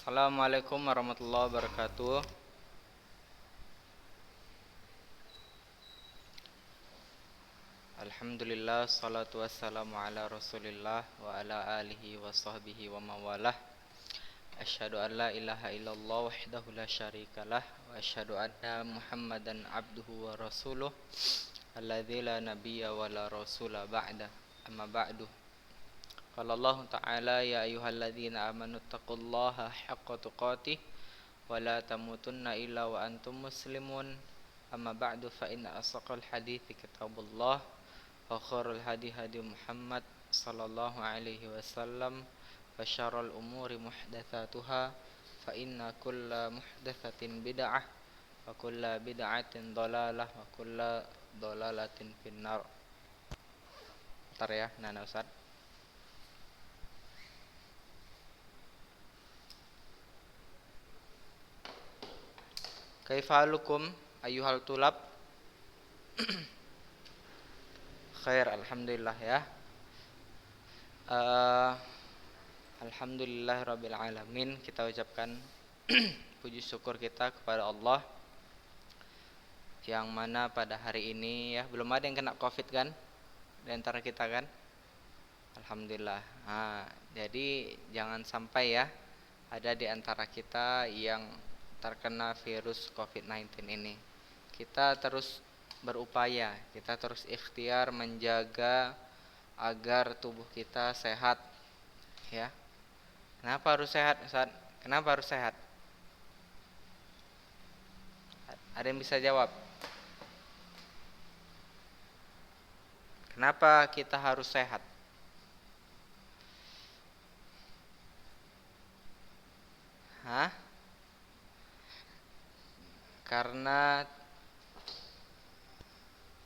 Assalamualaikum warahmatullahi wabarakatuh. Alhamdulillah, salatu wassalamu ala rasulillah wa ala alihi wa sahbihi wa mawalah. Asyhadu an la ilaha illallah wahdahu la syarikalah wa asyhadu anna muhammadan abduhu wa rasuluh alladzi la nabiyya wa la rasula ba'da. Amma ba'du. Qala Allah ta'ala ya ayyuhalladzina amanu taqullaha haqqa tuqatih wa la tamutunna illa wa antum muslimun. Amma ba'du fa inna asaqal hadithi kitabullah wa khairul hadi hadi Muhammad sallallahu alaihi wasallam wa syarrul umuri muhdatsatuha fa inna kulla muhdatsatin bid'ah wa kulla bid'atin dhalalah wa kulla dhalalatin finnar. Bentar ya, Nana Ustaz. Kaifalukum ayyuhal tulab? Khair, alhamdulillah ya. Alhamdulillahirabbil alamin. Kita ucapkan puji syukur kita kepada Allah yang mana pada hari ini ya belum ada yang kena Covid kan di antara kita kan? Alhamdulillah. Jadi jangan sampai ya ada di antara kita yang terkena virus COVID-19 ini. Kita terus berupaya, kita terus ikhtiar menjaga agar tubuh kita sehat ya. Kenapa harus sehat, Ustaz? Kenapa harus sehat? Ada yang bisa jawab? Kenapa kita harus sehat? Karena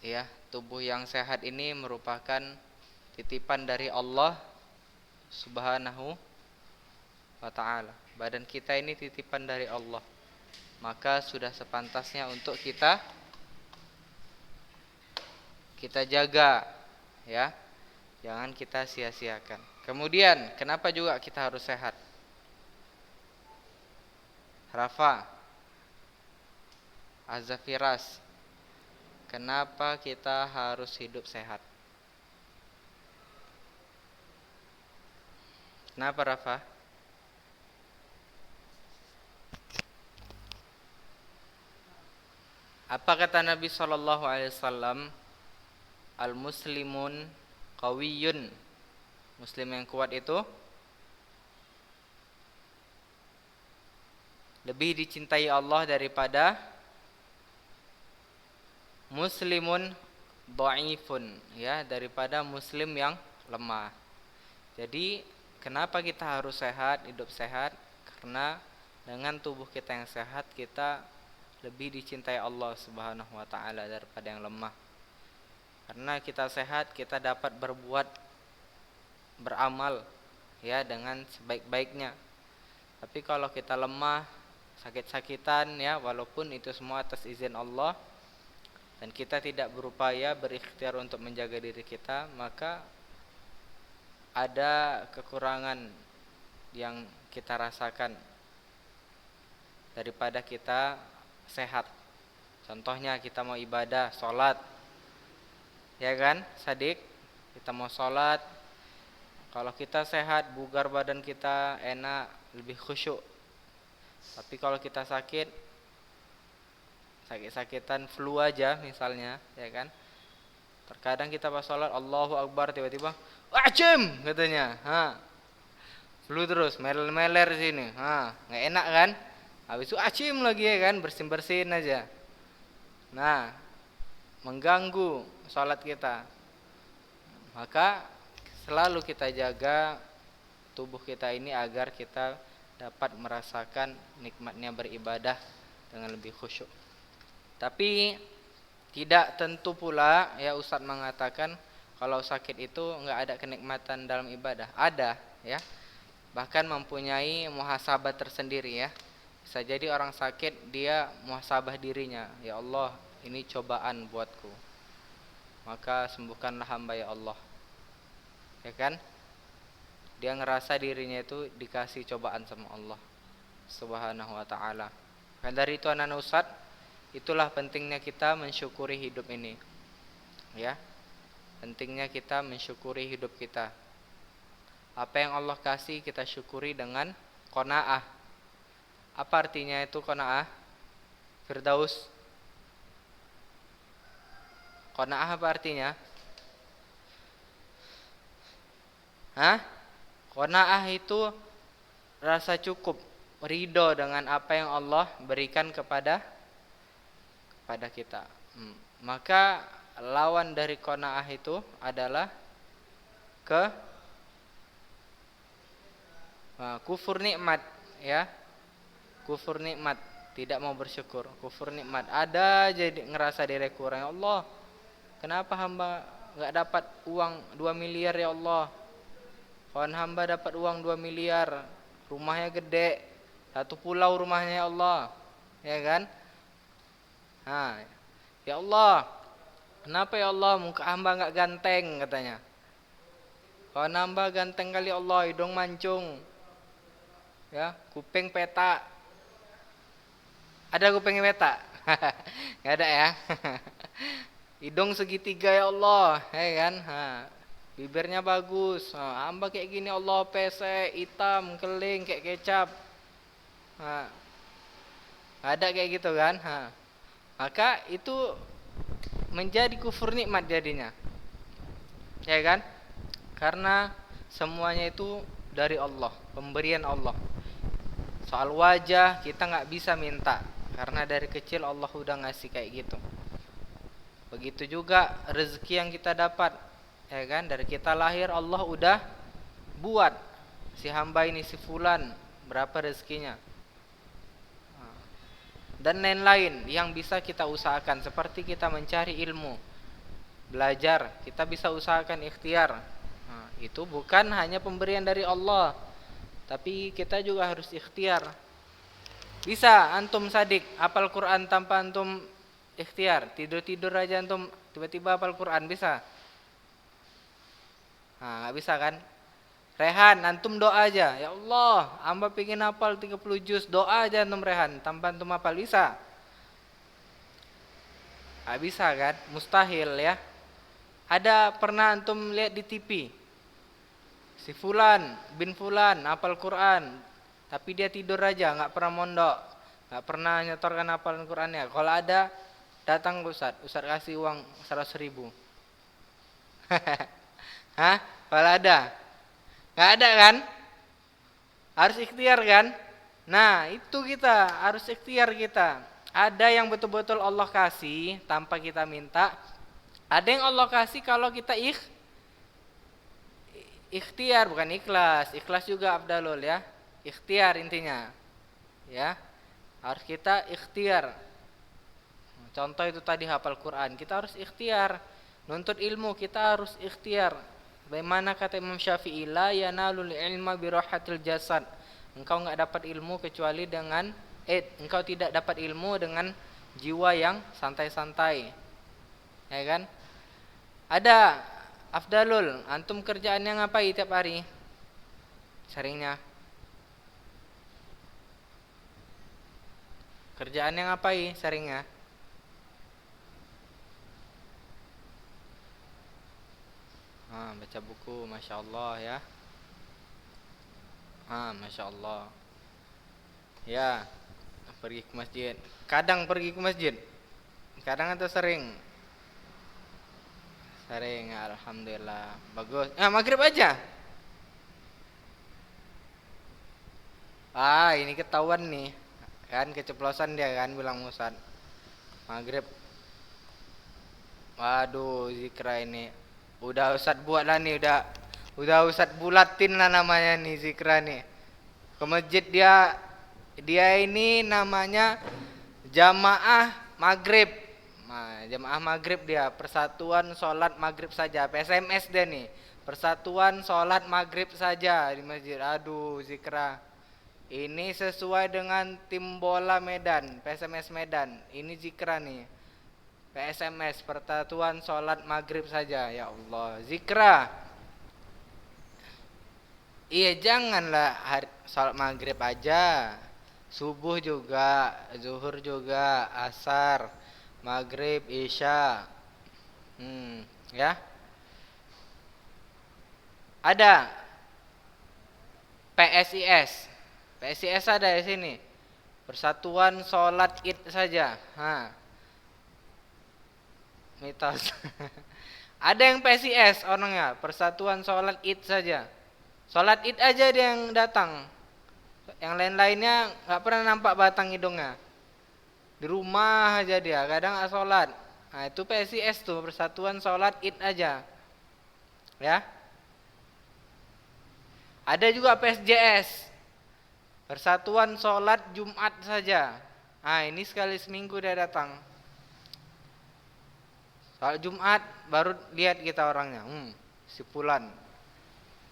ya, tubuh yang sehat ini merupakan titipan dari Allah Subhanahu wa ta'ala. Badan kita ini titipan dari Allah. Maka sudah sepantasnya untuk kita jaga ya. Jangan kita sia-siakan. Kemudian, kenapa juga kita harus sehat? Rafa Azafiras, kenapa kita harus hidup sehat? Kenapa Rafa? Apa kata Nabi SAW? Al-muslimun qawiyun. Muslim yang kuat itu lebih dicintai Allah daripada muslimun dhaifun ya, daripada muslim yang lemah. Jadi kenapa kita harus sehat, hidup sehat? Karena dengan tubuh kita yang sehat kita lebih dicintai Allah Subhanahu wa ta'ala daripada yang lemah. Karena kita sehat, kita dapat berbuat, beramal ya dengan sebaik-baiknya. Tapi kalau kita lemah, sakit-sakitan ya, walaupun itu semua atas izin Allah dan kita tidak berupaya berikhtiar untuk menjaga diri kita, maka ada kekurangan yang kita rasakan daripada kita sehat. Contohnya kita mau ibadah, sholat ya kan Sadik, kita mau sholat, kalau kita sehat, bugar badan kita, enak, lebih khusyuk. Tapi kalau kita sakit-sakitan flu aja misalnya ya kan, terkadang kita pas sholat Allahu Akbar tiba-tiba wajim katanya, flu terus meler-meler sini, nggak enak kan, habis itu acim lagi ya kan, bersin-bersin aja, mengganggu sholat kita. Maka selalu kita jaga tubuh kita ini agar kita dapat merasakan nikmatnya beribadah dengan lebih khusyuk. Tapi tidak tentu pula ya Ustadz mengatakan kalau sakit itu enggak ada kenikmatan dalam ibadah. Ada ya. Bahkan mempunyai muhasabah tersendiri ya. Bisa jadi orang sakit dia muhasabah dirinya, ya Allah, ini cobaan buatku. Maka sembuhkanlah hamba ya Allah. Ya kan? Dia ngerasa dirinya itu dikasih cobaan sama Allah. Subhanahu wa taala. Maka dari itu anak-anak Ustaz, itulah pentingnya kita mensyukuri hidup ini. Ya. Pentingnya kita mensyukuri hidup kita. Apa yang Allah kasih kita syukuri dengan qanaah. Apa artinya itu qanaah? Firdaus. Qanaah apa artinya? Hah? Qanaah itu rasa cukup, ridho dengan apa yang Allah berikan kepada kita. Maka lawan dari qanaah itu adalah kufur nikmat, ya. Kufur nikmat, tidak mau bersyukur, kufur nikmat. Ada jadi ngerasa diri kurang, ya Allah. Kenapa hamba enggak dapat uang 2 miliar ya Allah? Kawan hamba dapat uang 2 miliar, rumahnya gede, 1 pulau rumahnya ya Allah. Ya kan? Ya Allah, kenapa ya Allah muka hamba enggak ganteng katanya. Kawan hamba ganteng kali Allah, hidung mancung. Ya, kuping peta. Ada kuping peta? Enggak ada ya. Hidung segitiga ya Allah, ya kan? Bibirnya bagus. Hamba kayak gini Allah, pesek, hitam, keling kayak kecap. Ada kayak gitu kan? Maka itu menjadi kufur nikmat jadinya. Ya kan? Karena semuanya itu dari Allah, pemberian Allah. Soal wajah kita nggak bisa minta, karena dari kecil Allah udah ngasih kayak gitu. Begitu juga rezeki yang kita dapat, ya kan? Dari kita lahir Allah udah buat si hamba ini, si fulan berapa rezekinya. Dan lain-lain yang bisa kita usahakan, seperti kita mencari ilmu, belajar, kita bisa usahakan ikhtiar. Itu bukan hanya pemberian dari Allah, tapi kita juga harus ikhtiar. Bisa antum sadik hafal Quran tanpa antum ikhtiar, tidur-tidur aja antum tiba-tiba hafal Quran, bisa? Nggak bisa kan? Rehan, antum doa aja, ya Allah, hamba pengen hafal 30 juz, doa aja antum rehan, tanpa antum hafal, bisa? Nggak bisa kan? Mustahil ya. Ada pernah antum lihat di TV, si fulan bin fulan hafal Quran, tapi dia tidur aja, nggak pernah mondok, nggak pernah nyetorkan hafalan Qurannya. Kalau ada, datang ke Ustaz kasih uang 100.000. Kalau ada? Nggak ada kan? Harus ikhtiar kan? Nah itu kita harus ikhtiar kita. Ada yang betul-betul Allah kasih tanpa kita minta. Ada yang Allah kasih kalau kita ikhtiar, bukan ikhlas. Ikhlas juga afdalul ya. Ikhtiar intinya. Ya. Harus kita ikhtiar. Contoh itu tadi hafal Quran, kita harus ikhtiar. Nuntut ilmu kita harus ikhtiar. Bagaimana kata Imam Syafi'i, la yanalul ilma birahatil jasad. Engkau enggak dapat ilmu kecuali dengan engkau tidak dapat ilmu dengan jiwa yang santai-santai. Ya kan? Ada afdalul, antum kerjaannya ngapain tiap hari? Seringnya. Kerjaannya ngapain seringnya? Baca buku, Masya Allah ya. Masya Allah. Ya, pergi ke masjid. Kadang pergi ke masjid. Kadang atau sering? Sering, alhamdulillah. Bagus. Maghrib aja. Ini ketahuan nih. Kan keceplosan dia kan bilang Ustaz. Maghrib. Waduh, zikra ini. Udah Ustaz buat lah nih, udah Ustaz bulatin lah namanya nih zikra nih. Ke masjid dia ini namanya jamaah maghrib. Jamaah maghrib dia, persatuan sholat maghrib saja. PSMS dia nih, persatuan sholat maghrib saja di masjid. Aduh zikra, ini sesuai dengan tim bola Medan, PSMS Medan. Ini zikra nih, PSMS, persatuan sholat maghrib saja. Ya Allah, zikra. Iya, janganlah sholat maghrib aja. Subuh juga, zuhur juga, asar, maghrib, isya. Ya. Ada PSIS. PSIS ada di sini. Persatuan Sholat Id saja. Mitos. Ada yang PSIS orangnya, Persatuan Sholat Id saja. Sholat Id aja dia yang datang. Yang lain-lainnya nggak pernah nampak batang hidungnya. Di rumah aja dia, kadang nggak sholat. Nah itu PSIS tuh, Persatuan Sholat Id aja. Ya. Ada juga PSJS, Persatuan Sholat Jumat saja. Nah ini sekali seminggu dia datang. Sholat Jumat baru lihat kita orangnya. Si Fulan.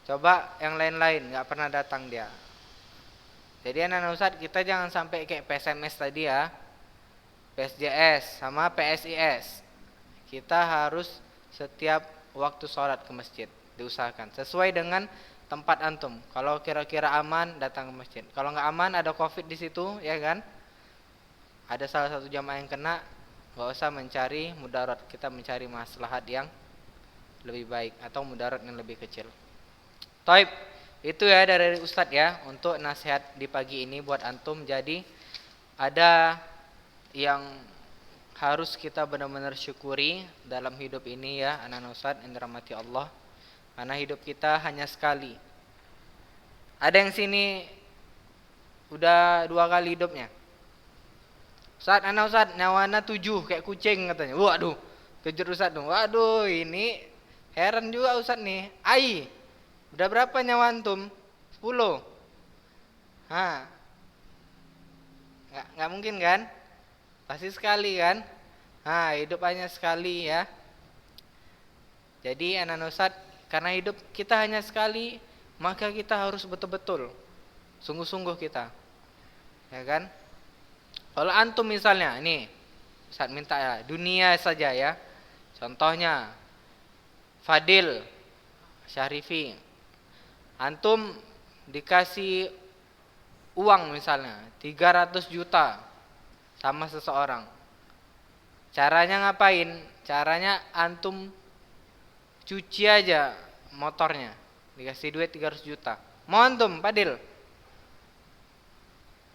Coba yang lain-lain nggak pernah datang dia. Jadi anak Ustadz kita jangan sampai kayak PSMS tadi ya, PSJS sama PSIS. Kita harus setiap waktu sholat ke masjid diusahakan sesuai dengan tempat antum. Kalau kira-kira aman datang ke masjid. Kalau nggak aman ada COVID di situ, ya kan? Ada salah satu jamaah yang kena, nggak usah mencari mudarat. Kita mencari maslahat yang lebih baik atau mudarat yang lebih kecil. Taib. Itu ya dari Ustadz ya untuk nasihat di pagi ini buat antum. Jadi ada yang harus kita benar-benar syukuri dalam hidup ini ya anak-anak Ustadz yang dirahmati Allah. Karena hidup kita hanya sekali. Ada yang sini udah 2 kali hidupnya. Ustadz, anak Ustadz nyawana 7 kayak kucing katanya. Waduh, kejut Ustadz dong. Waduh, ini heran juga Ustadz nih. Udah berapa nyawa antum? 10. Nggak mungkin kan? Pasti sekali kan? Hidup hanya sekali ya. Jadi anak Ustadz, karena hidup kita hanya sekali, maka kita harus betul-betul sungguh-sungguh kita. Ya kan? Kalau antum misalnya, ini Ustadz minta ya, dunia saja ya. Contohnya Fadil Syarifi, antum dikasih uang misalnya 300 juta sama seseorang. Caranya ngapain? Caranya antum cuci aja motornya. Dikasih duit 300 juta. Mau antum, Fadil?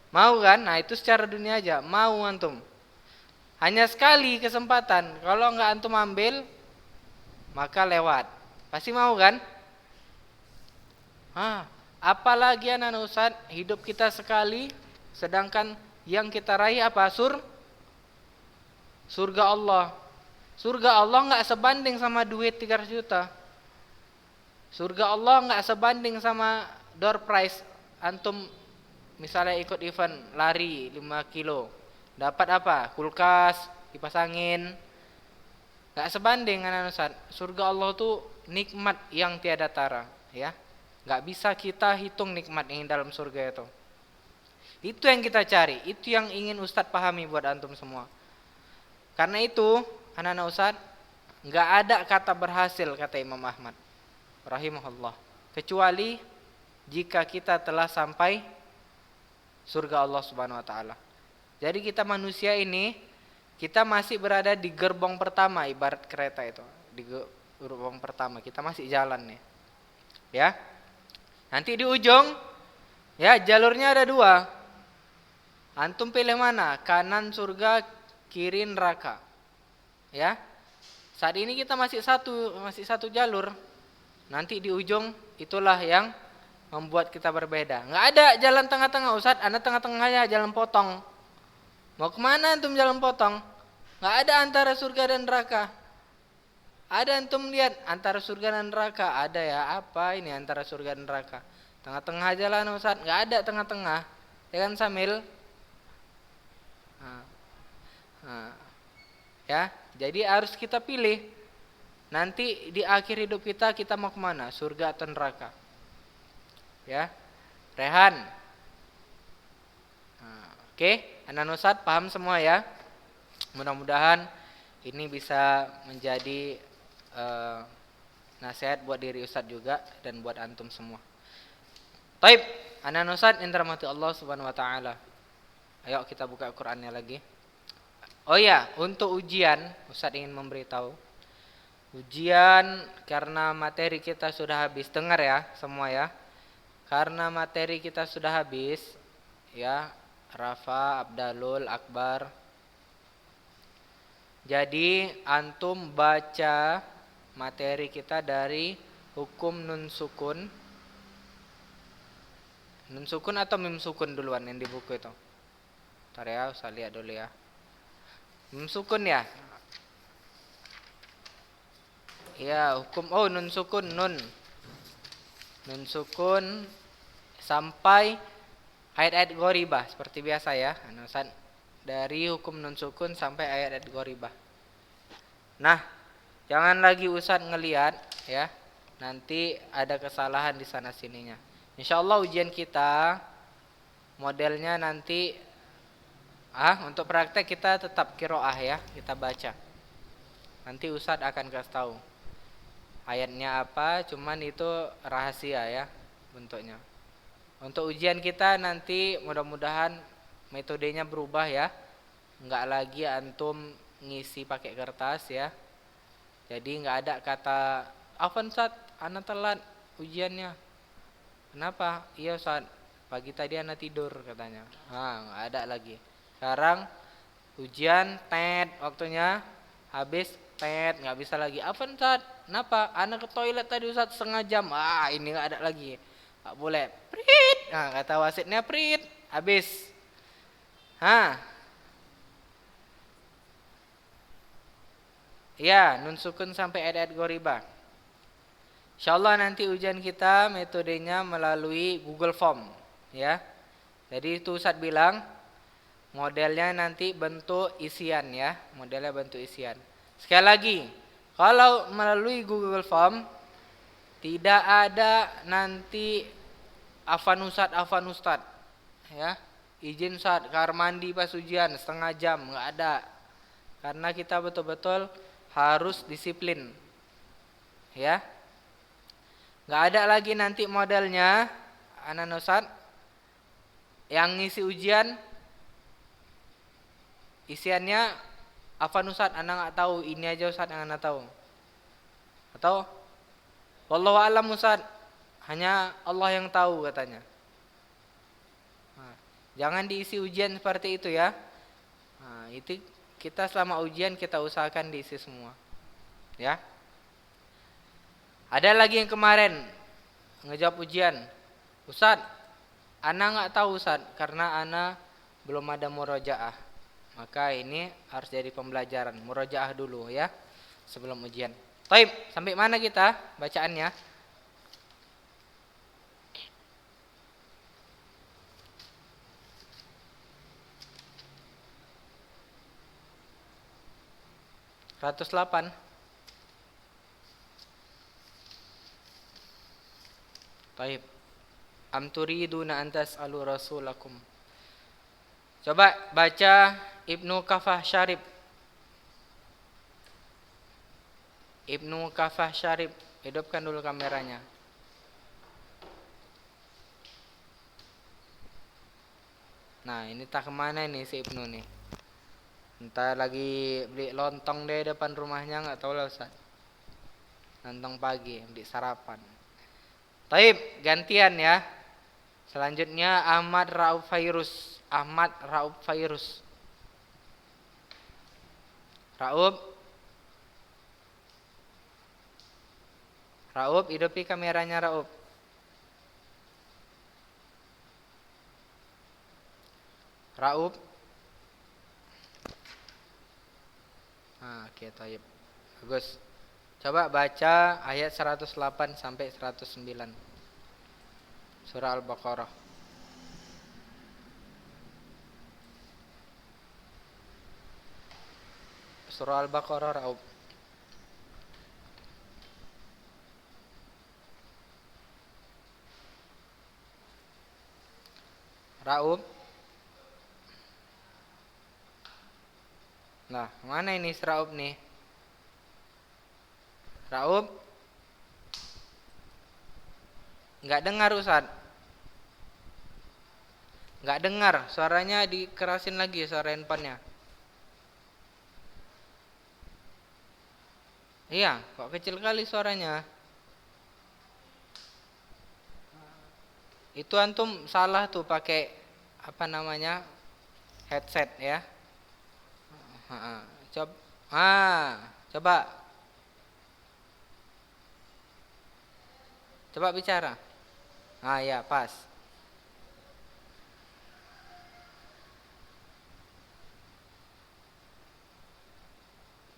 Mau kan? Nah itu secara dunia aja. Mau antum? Hanya sekali kesempatan. Kalau nggak antum ambil, maka lewat. Pasti mau kan? Apalagi anak Ustadz, hidup kita sekali, sedangkan yang kita raih apa? Surga Allah. Surga Allah nggak sebanding sama duit 300 juta. Surga Allah nggak sebanding sama door prize. Antum misalnya ikut event lari 5 kilo, dapat apa? Kulkas, kipas angin. Nggak sebanding anak Ustadz. Surga Allah tuh nikmat yang tiada tara, ya. Nggak bisa kita hitung nikmat yang dalam surga itu. Itu yang kita cari, itu yang ingin Ustadz pahami buat antum semua. Karena itu, anak-anak Ustadz, nggak ada kata berhasil kata Imam Ahmad rahimahullah, kecuali jika kita telah sampai surga Allah Subhanahu wa taala. Jadi kita manusia ini, kita masih berada di gerbong pertama, ibarat kereta itu. Di gerbong pertama, kita masih jalan nih. Ya. Nanti di ujung, ya jalurnya ada 2. Antum pilih mana? Kanan surga, kiri neraka. Ya. Saat ini kita masih satu jalur. Nanti di ujung itulah yang membuat kita berbeda. Nggak ada jalan tengah-tengah Ustadz. Anda tengah-tengahnya jalan potong. Mau kemana antum jalan potong? Nggak ada antara surga dan neraka. Ada antum lihat antara surga dan neraka, ada ya, apa ini antara surga dan neraka? Tengah-tengah jalan Ustadz, nggak ada tengah-tengah. Ya kan Samil? Ya, jadi harus kita pilih. Nanti di akhir hidup kita mau kemana? Surga atau neraka? Ya, Rehan. Oke, anak Ustadz paham semua ya? Mudah-mudahan ini bisa menjadi nasihat buat diri Ustadz juga dan buat antum semua. Taib, anak Ustadz yang dirahmati Allah Subhanahu wa taala. Ayo kita buka Qur'annya lagi. Oh ya, untuk ujian, Ustaz ingin memberitahu. Ujian karena materi kita sudah habis. Dengar ya semua ya. Karena materi kita sudah habis, ya, Rafa, Abdalul, Akbar. Jadi antum baca materi kita dari hukum nun sukun. Nun sukun atau mim sukun duluan yang di buku itu? Ntar ya, saya lihat dulu ya. Mim sukun ya? Ya, hukum nun sukun nun. Nun sukun sampai ayat-ayat goribah seperti biasa ya. Dari hukum nun sukun sampai ayat-ayat goribah. Nah, jangan lagi Ustaz ngelihat ya. Nanti ada kesalahan di sana sininya. Insyaallah ujian kita modelnya nanti untuk praktek kita tetap qiraah ya, kita baca. Nanti Ustaz akan kasih tahu ayatnya apa, cuman itu rahasia ya bentuknya. Untuk ujian kita nanti mudah-mudahan metodenya berubah ya. Enggak lagi antum ngisi pakai kertas ya. Jadi enggak ada kata Afan Ustaz, ana telat ujiannya. Kenapa? Iya Ustaz, pagi tadi ana tidur katanya. Enggak ada lagi. Sekarang ujian waktunya habis enggak bisa lagi. Afan Ustaz, kenapa? Ana ke toilet tadi Ustaz setengah jam. Ini enggak ada lagi. Enggak boleh. Prit. Kata wasitnya prit, habis. Ya, nun sukun sampai ayat-ayat goribah. Insyaallah nanti ujian kita metodenya melalui Google Form ya. Jadi itu Ustaz bilang modelnya nanti bentuk isian ya, modelnya bentuk isian. Sekali lagi, kalau melalui Google Form tidak ada nanti Afan Ustaz ya. Izin Ustaz, kamar mandi pas ujian setengah jam, enggak ada. Karena kita betul-betul harus disiplin. Ya. Enggak ada lagi nanti modelnya anak Ustaz yang ngisi ujian isiannya Afan Ustaz, anak enggak tahu, ini aja Ustaz yang anak tahu. Atau wallahu a'lam Ustaz, hanya Allah yang tahu katanya. Jangan diisi ujian seperti itu ya. Itu kita selama ujian kita usahakan diisi semua. Ya. Ada lagi yang kemarin ngejawab ujian. Ustaz, ana enggak tahu Ustaz karena ana belum ada murojaah. Maka ini harus jadi pembelajaran. Murojaah dulu ya sebelum ujian. Baik, sampai mana kita bacaannya? Ratus 8. Baik. Am turiduna an tas'alu rasulakum. Coba baca Ibnu Kafah Syarib. Ibnu Kafah Syarib, hidupkan dulu kameranya. Nah, ini tak kemana nih si Ibnu nih? Entah lagi beli lontong deh depan rumahnya, nggak tahu lah Ustaz. Lontong pagi, beli sarapan. Taib, gantian ya. Selanjutnya Ahmad Rauf Fairuz. Ahmad Rauf Fairuz. Rauf, hidupi kameranya Rauf. Oke, taib. Bagus. Coba baca ayat 108 sampai 109. Surah Al-Baqarah. Surah Al-Baqarah Rauf. Rauf. Nah, mana ini Rauf nih? Rauf? Enggak dengar Ustaz. Nggak dengar, suaranya dikerasin lagi suara handphonenya. Iya, kok kecil kali suaranya. Itu antum salah tuh pakai apa namanya headset ya. Coba, coba, coba bicara. Ya pas.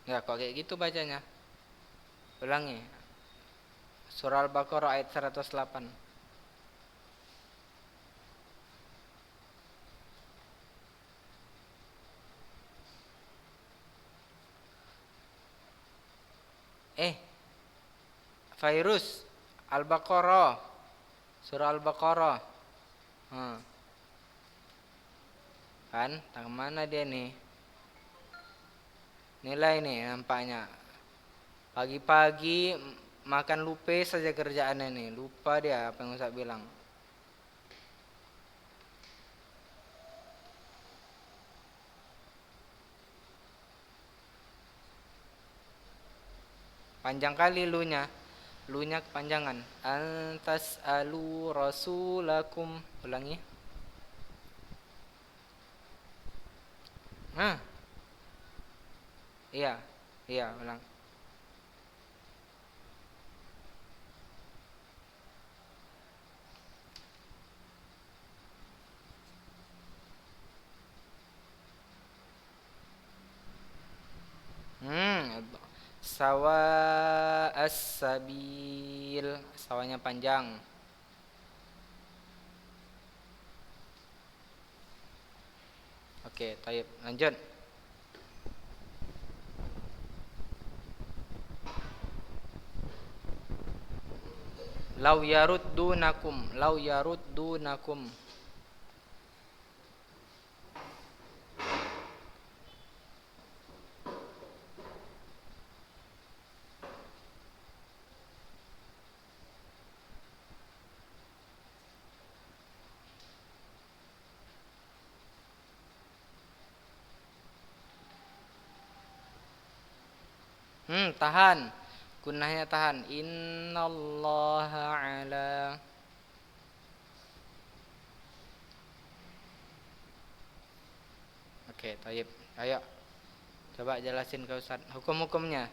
Ya kok kayak gitu bacanya. Ulangi. Surah Al-Baqarah ayat 108. Virus Al-Baqarah. Surah Al-Baqarah. Hmm. Kan, tang mana dia nih? Nilai nih nampaknya. Pagi-pagi makan lupa saja kerjaannya nih. Lupa dia apa yang Ustaz bilang. Panjang kali lunya. Lunya kepanjangan. Antas alu rasulakum. Ulangi. Iya. Iya, ulang. Sawa as-sabil. Sawanya panjang. Oke, taib. Lanjut. Lau yaruddunakum. Lau yaruddunakum. Tahan. Gunnahnya tahan. Innallaha ala. Oke, taib. Ayo. Coba jelasin ke Ustaz hukum-hukumnya.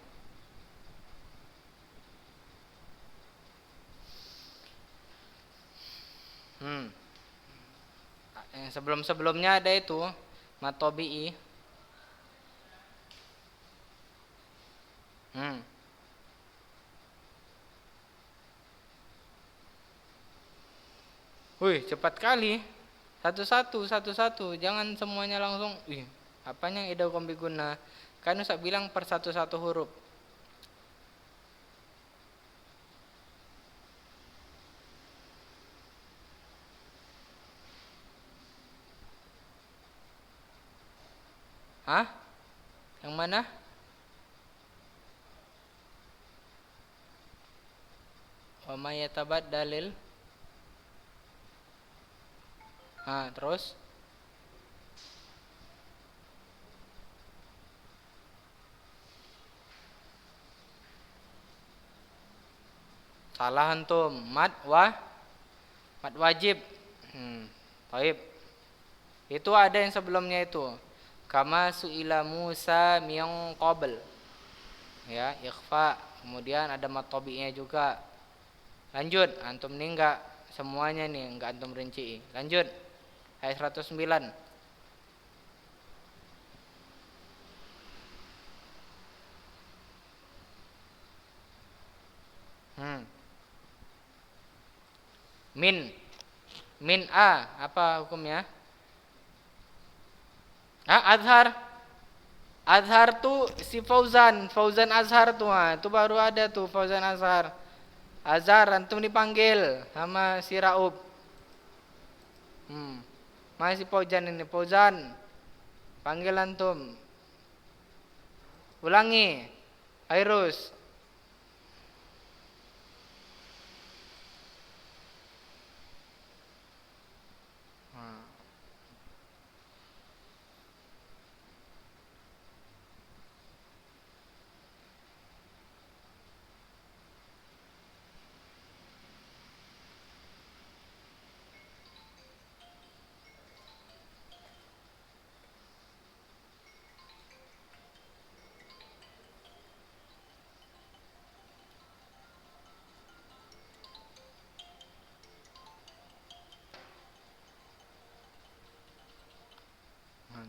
Sebelum-sebelumnya ada itu matobi'i. Wih, cepat kali. Satu-satu, satu-satu. Jangan semuanya langsung. Apanya yang idgham bigunnah? Kan Ustaz bilang per satu-satu huruf. Hah? Yang mana? Wa may yatabaddalil. Terus? Salah antum. Mad wajib. Taib. Itu ada yang sebelumnya itu. Kama su'ila Musa min qabl. Ya, ikhfa. Kemudian ada mad tabi'nya juga. Lanjut, antum nih enggak semuanya nih, enggak antum rinci. Lanjut. Ayat 109. Min apa hukumnya? Azhar tuh si Fauzan Azhar tuh, itu baru ada tuh Fauzan Azhar. Azhar antum dipanggil sama si Raub. Masih Fauzan ini, Fauzan. Panggil antum. Ulangi. Airus.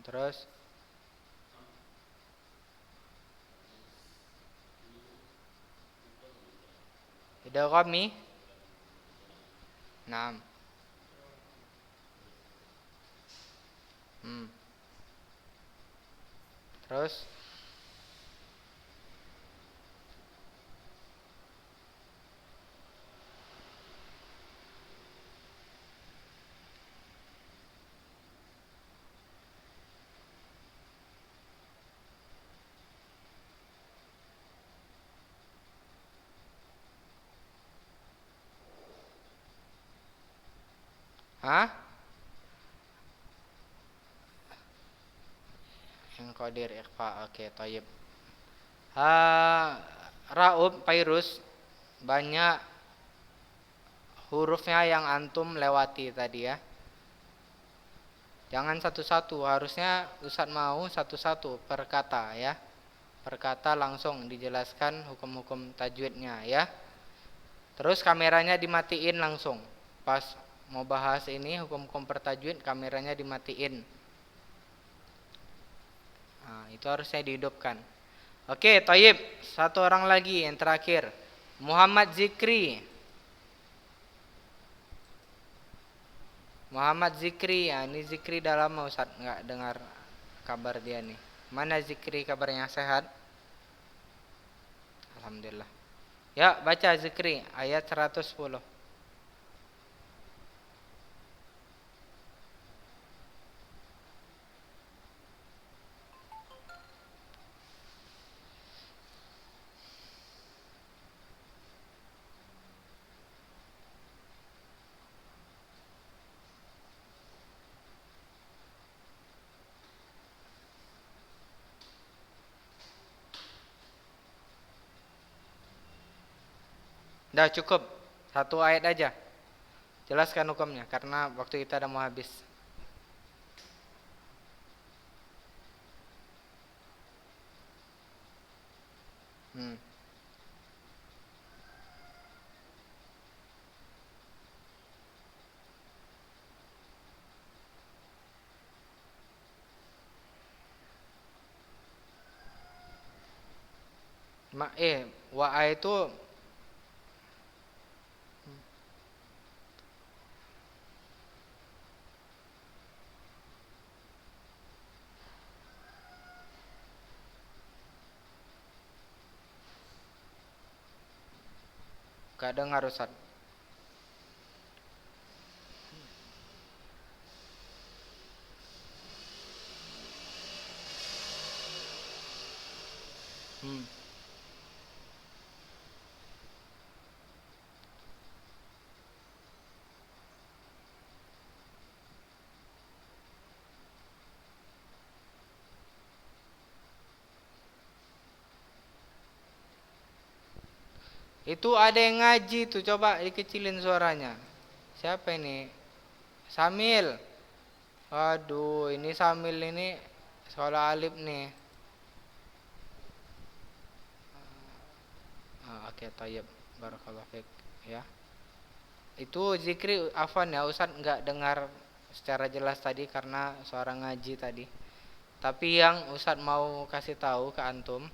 Terus idghami. Naam. Hmm. Terus hah? Yang qadir ikhfa. Oke, thayyib. Raub Pairus, banyak hurufnya yang antum lewati tadi ya. Jangan satu-satu, harusnya Ustadz mau satu-satu per kata ya. Per kata langsung dijelaskan hukum-hukum tajwidnya ya. Terus kameranya dimatiin langsung. Pas mau bahas ini hukum-hukum pertajwid, kameranya dimatiin. Nah, itu harusnya dihidupkan. Oke, Thayyib. Satu orang lagi yang terakhir. Muhammad Zikri. Muhammad Zikri, ya ini Zikri dalam mau Ustaz nggak dengar kabar dia nih. Mana Zikri kabarnya sehat? Alhamdulillah. Ya, baca Zikri ayat 110. Dah cukup. Satu ayat aja. Jelaskan hukumnya karena waktu kita udah mau habis. Hmm. Wa itu gak dengar Ustaz. Hmm. Itu ada yang ngaji tuh, coba dikecilin suaranya. Siapa ini? Samil. Waduh, ini Samil ini sekolah alif nih. Oke, Thayyib. Barakallahu fiik ya. Itu Zikri afan ya, Ustaz enggak dengar secara jelas tadi karena suara ngaji tadi. Tapi yang Ustaz mau kasih tahu ke antum,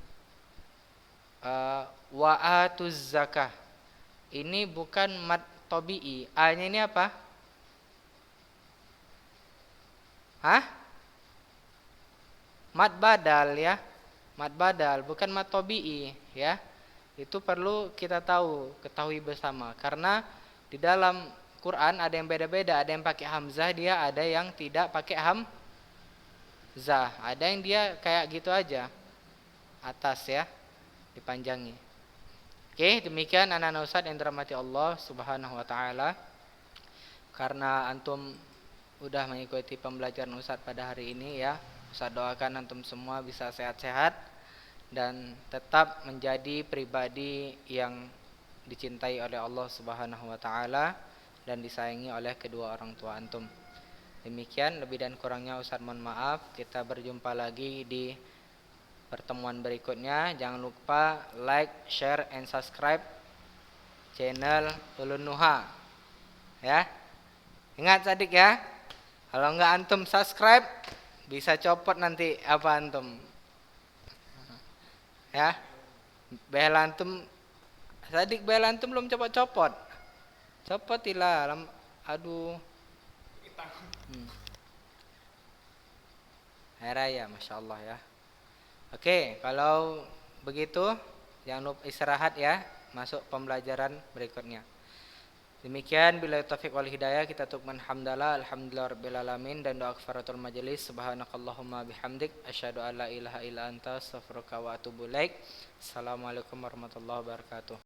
wa'atuz zakah. Ini bukan mad tabi'i. A-nya ini apa? Hah? Mad badal ya. Mad badal bukan mad tabi'i ya. Itu perlu kita ketahui bersama karena di dalam Quran ada yang beda-beda, ada yang pakai hamzah, dia ada yang tidak pakai hamzah. Ada yang dia kayak gitu aja. Atas ya, dipanjangi. Oke, demikian anak-anak Ustaz yang dirahmati Allah Subhanahu wa taala. Karena antum udah mengikuti pembelajaran Ustaz pada hari ini ya. Ustaz doakan antum semua bisa sehat-sehat dan tetap menjadi pribadi yang dicintai oleh Allah Subhanahu wa taala dan disayangi oleh kedua orang tua antum. Demikian, lebih dan kurangnya Ustaz mohon maaf. Kita berjumpa lagi di pertemuan berikutnya. Jangan lupa like, share, and subscribe channel Ulun Nuha ya. Ingat Sadik ya, kalau enggak antum subscribe Bisa copot nanti apa antum. Ya. Behel antum Sadik behel antum belum copot-copot. Copotilah. Aduh. Hari raya, Masya Allah ya. Oke, kalau begitu jangan lupa istirahat ya. Masuk pembelajaran berikutnya. Demikian bila taufik wal hidayah kita tukman hamdalah alhamdulillah rabbil alamin dan doa kafaratul majelis subhanakallahumma bihamdik asyhadu an la ilaha illa anta astaghfiruka wa atubu ilaik. Assalamualaikum warahmatullahi wabarakatuh.